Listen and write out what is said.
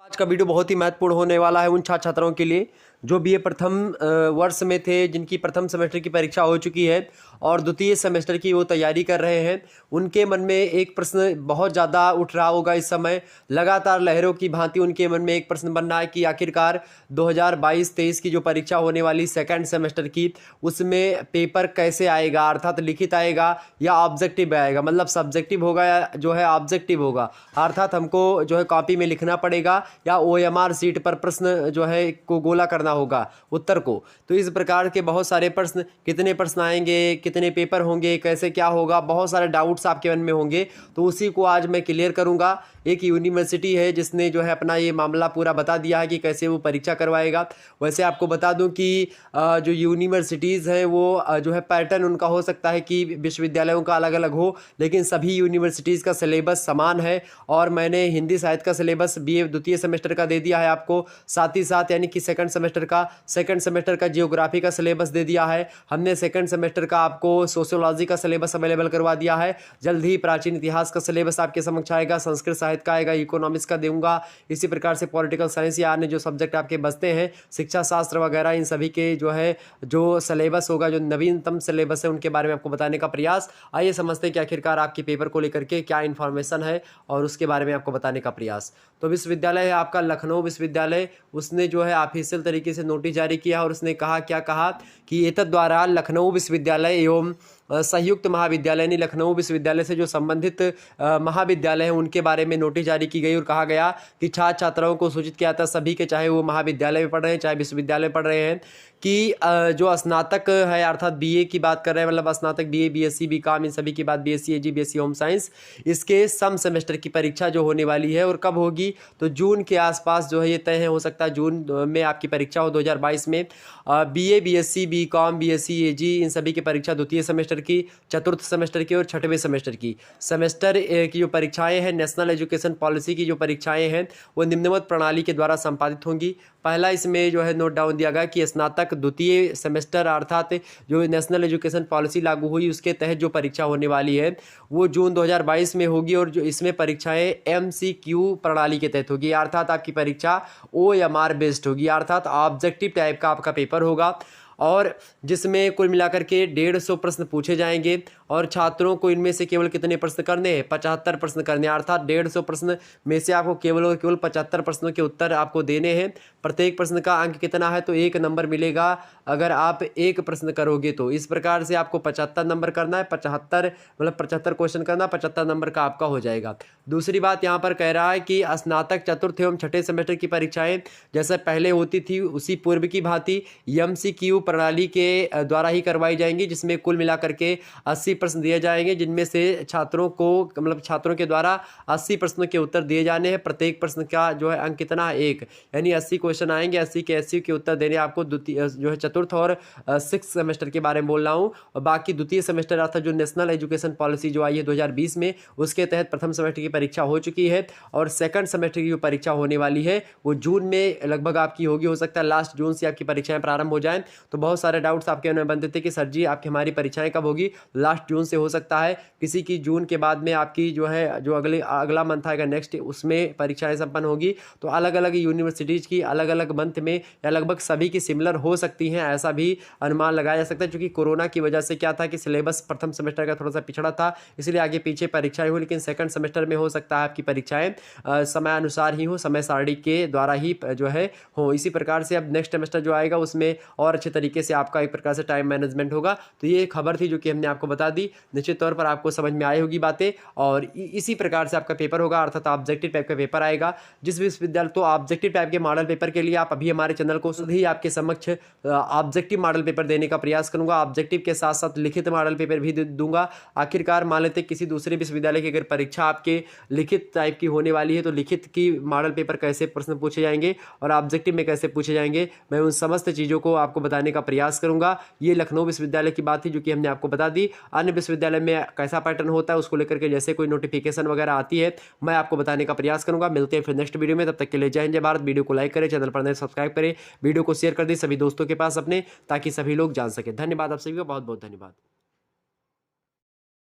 आज का वीडियो बहुत ही महत्वपूर्ण होने वाला है उन छात्र छात्राओं के लिए जो बीए प्रथम वर्ष में थे, जिनकी प्रथम सेमेस्टर की परीक्षा हो चुकी है और द्वितीय सेमेस्टर की वो तैयारी कर रहे हैं। उनके मन में एक प्रश्न बहुत ज़्यादा उठ रहा होगा इस समय। लगातार लहरों की भांति उनके मन में एक प्रश्न बन रहा है कि आखिरकार 2022-23 की जो परीक्षा होने वाली सेकंड सेमेस्टर की, उसमें पेपर कैसे आएगा, अर्थात लिखित आएगा या ऑब्जेक्टिव आएगा। मतलब सब्जेक्टिव होगा या जो है ऑब्जेक्टिव होगा, अर्थात हमको जो है कॉपी में लिखना पड़ेगा या ओएमआर सीट पर प्रश्न जो है को गोला करना होगा उत्तर को। तो इस प्रकार के बहुत सारे प्रश्न, कितने प्रश्न आएंगे, कितने पेपर होंगे, कैसे क्या होगा, बहुत सारे डाउट्स आपके मन में होंगे। तो उसी को आज मैं क्लियर करूंगा। एक यूनिवर्सिटी है जिसने जो है अपना ये मामला पूरा बता दिया है कि कैसे वो परीक्षा करवाएगा। वैसे आपको बता दूं कि जो यूनिवर्सिटीज़ हैं वो जो है पैटर्न उनका हो सकता है कि विश्वविद्यालयों का अलग अलग हो, लेकिन सभी यूनिवर्सिटीज़ का सिलेबस समान है। और मैंने हिंदी साहित्य का सिलेबस बीए द्वितीय सेमेस्टर का दे दिया है आपको, साथ ही साथ यानी कि सेकंड सेमेस्टर का जियोग्राफी का सिलेबस दे दिया है। हमने सेकंड सेमेस्टर का आपको सोशियोलॉजी का सिलेबस अवेलेबल करवा दिया है। जल्द ही प्राचीन इतिहास का सिलेबस आपके समक्ष आएगा, संस्कृत साहित्य का आएगा, इकोनॉमिक्स का दूंगा। इसी प्रकार से पॉलिटिकल साइंस या अन्य जो सब्जेक्ट आपके बचते हैं, शिक्षा शास्त्र वगैरह, इन सभी के जो है जो सिलेबस होगा, जो नवीनतम सिलेबस है, उनके बारे में आपको बताने का प्रयास। आइए समझते हैं कि आखिरकार आपके पेपर को लेकर के क्या इन्फॉर्मेशन है और उसके बारे में आपको बताने का प्रयास। तो विश्वविद्यालय है आपका लखनऊ विश्वविद्यालय, उसने जो है ऑफिशियल तरीके से नोटिस जारी किया और उसने कहा कि एतद् द्वारा लखनऊ विश्वविद्यालय एवं संयुक्त महाविद्यालय यानी लखनऊ विश्वविद्यालय से जो संबंधित महाविद्यालय हैं उनके बारे में नोटिस जारी की गई और कहा गया कि छात्र छात्राओं को सूचित किया था, सभी के, चाहे वो महाविद्यालय में पढ़ रहे हैं चाहे विश्वविद्यालय में पढ़ रहे हैं, कि जो स्नातक है अर्थात बीए की बात कर रहे हैं, मतलब स्नातक बीए, बीएससी, बीकॉम, इन सभी की बात, बीएससी एजी, बीएससी होम साइंस, इसके सम सेमेस्टर की परीक्षा जो होने वाली है और कब होगी, तो जून के आसपास जो है ये तय है। हो सकता है जून में आपकी परीक्षा हो 2022 में। बीए, बीएससी, बीकॉम, बीएससी एजी, इन सभी की परीक्षा द्वितीय सेमेस्टर की, चतुर्थ सेमेस्टर की और छठवें सेमेस्टर की। सेमेस्टर की जो परीक्षाएं हैं, नेशनल एजुकेशन पॉलिसी की जो परीक्षाएं हैं, वो निम्नवत प्रणाली के द्वारा संपादित होंगी। पहला इसमें जो है नोट डाउन दिया गया कि स्नातक द्वितीय सेमेस्टर अर्थात जो नेशनल एजुकेशन पॉलिसी लागू हुई उसके तहत जो परीक्षा होने वाली है वो जून 2022 में होगी और जो इसमें परीक्षाएं एमसीक्यू प्रणाली के तहत होगी, अर्थात आपकी परीक्षा ओएमआर बेस्ड होगी, अर्थात ऑब्जेक्टिव टाइप का आपका पेपर होगा और जिसमें कुल मिलाकर के 150 प्रश्न पूछे जाएंगे और छात्रों को इनमें से केवल कितने प्रश्न करने हैं, 75 प्रश्न करने हैं, अर्थात 150 प्रश्न में से आपको केवल और केवल 75 प्रश्नों के उत्तर आपको देने हैं। प्रत्येक प्रश्न का अंक कितना है, तो 1 नंबर मिलेगा अगर आप एक प्रश्न करोगे तो। इस प्रकार से आपको 75 नंबर करना है, 75 क्वेश्चन करना, 75 नंबर का आपका हो जाएगा। दूसरी बात यहाँ पर कह रहा है कि स्नातक चतुर्थ एवं छठे सेमेस्टर की परीक्षाएं जैसे पहले होती थी उसी पूर्व की भांति एमसीक्यू प्रणाली के द्वारा ही करवाई जाएंगी, जिसमें कुल मिलाकर के 80 प्रश्न दिए जाएंगे, जिनमें से छात्रों के द्वारा 80 प्रश्नों के उत्तर दिए जाने हैं। प्रत्येक प्रश्न का जो है अंक कितना है, 1, यानी 80 क्वेश्चन आएंगे, 80 के उत्तर देने आपको द्वितीय जो है चतुर्थ और सिक्स सेमेस्टर के बारे में बोल रहा हूँ। और बाकी द्वितीय सेमेस्टर अर्थात जो नेशनल एजुकेशन पॉलिसी जो आई है 2020 में, उसके तहत प्रथम सेमेस्टर की परीक्षा हो चुकी है और सेकंड सेमेस्टर की जो परीक्षा होने वाली है वो जून में लगभग आपकी होगी। हो सकता है लास्ट जून से आपकी परीक्षाएं प्रारंभ हो जाएं। तो बहुत सारे डाउट्स आपके मन में बनते थे कि सर जी आपकी हमारी परीक्षाएं कब होगी, लास्ट जून से हो सकता है, किसी की जून के बाद में आपकी जो है जो अगला मंथ आएगा नेक्स्ट, उसमें परीक्षाएं संपन्न होगी। तो अलग अलग यूनिवर्सिटीज़ की अलग अलग मंथ में या लगभग सभी की सिमिलर हो सकती हैं, ऐसा भी अनुमान लगाया जा सकता है। क्योंकि कोरोना की वजह से क्या था कि सिलेबस प्रथम सेमेस्टर का थोड़ा सा पिछड़ा था, इसलिए आगे पीछे परीक्षाएं हुई, लेकिन सेकंड सेमेस्टर में हो सकता है आपकी परीक्षाएं समयानुसार ही हो, समय सारणी के द्वारा ही जो है हो। इसी प्रकार से अब नेक्स्ट सेमेस्टर जो आएगा उसमें और अच्छे तरीके से आपका एक प्रकार से टाइम मैनेजमेंट होगा। तो ये खबर थी जो कि हमने आपको बता दी। निश्चित तौर पर आपको समझ में आई होगी बातें और इसी प्रकार से आपका पेपर होगा, अर्थात ऑब्जेक्टिव टाइप का पेपर आएगा। जिस विश्वविद्यालय तो ऑब्जेक्टिव टाइप के मॉडल पेपर के लिए आप अभी हमारे चैनल को ही आपके समक्ष ऑब्जेक्टिव मॉडल पेपर देने का प्रयास करूंगा। ऑब्जेक्टिव के साथ साथ लिखित मॉडल पेपर भी दूंगा। आखिरकार मान लेते किसी दूसरे विश्वविद्यालय की अगर परीक्षा आपके लिखित टाइप की होने वाली है तो लिखित की मॉडल पेपर कैसे प्रश्न पूछे जाएंगे और ऑब्जेक्टिव में कैसे पूछे जाएंगे, मैं उन समस्त चीज़ों को आपको बताने का प्रयास करूंगा। ये लखनऊ विश्वविद्यालय की बात थी जो कि हमने आपको बता दी। अन्य विश्वविद्यालय में कैसा पैटर्न होता है उसको लेकर के जैसे कोई नोटिफिकेशन वगैरह आती है मैं आपको बताने का प्रयास करूंगा। मिलते हैं फिर नेक्स्ट वीडियो में, तब तक के लिए जय हिंद जय भारत। वीडियो को लाइक करें, चैनल पर नए सब्सक्राइब करें, वीडियो को शेयर कर दें सभी दोस्तों के पास अपने, ताकि सभी लोग जान सकें। धन्यवाद आप सभी को, बहुत बहुत धन्यवाद।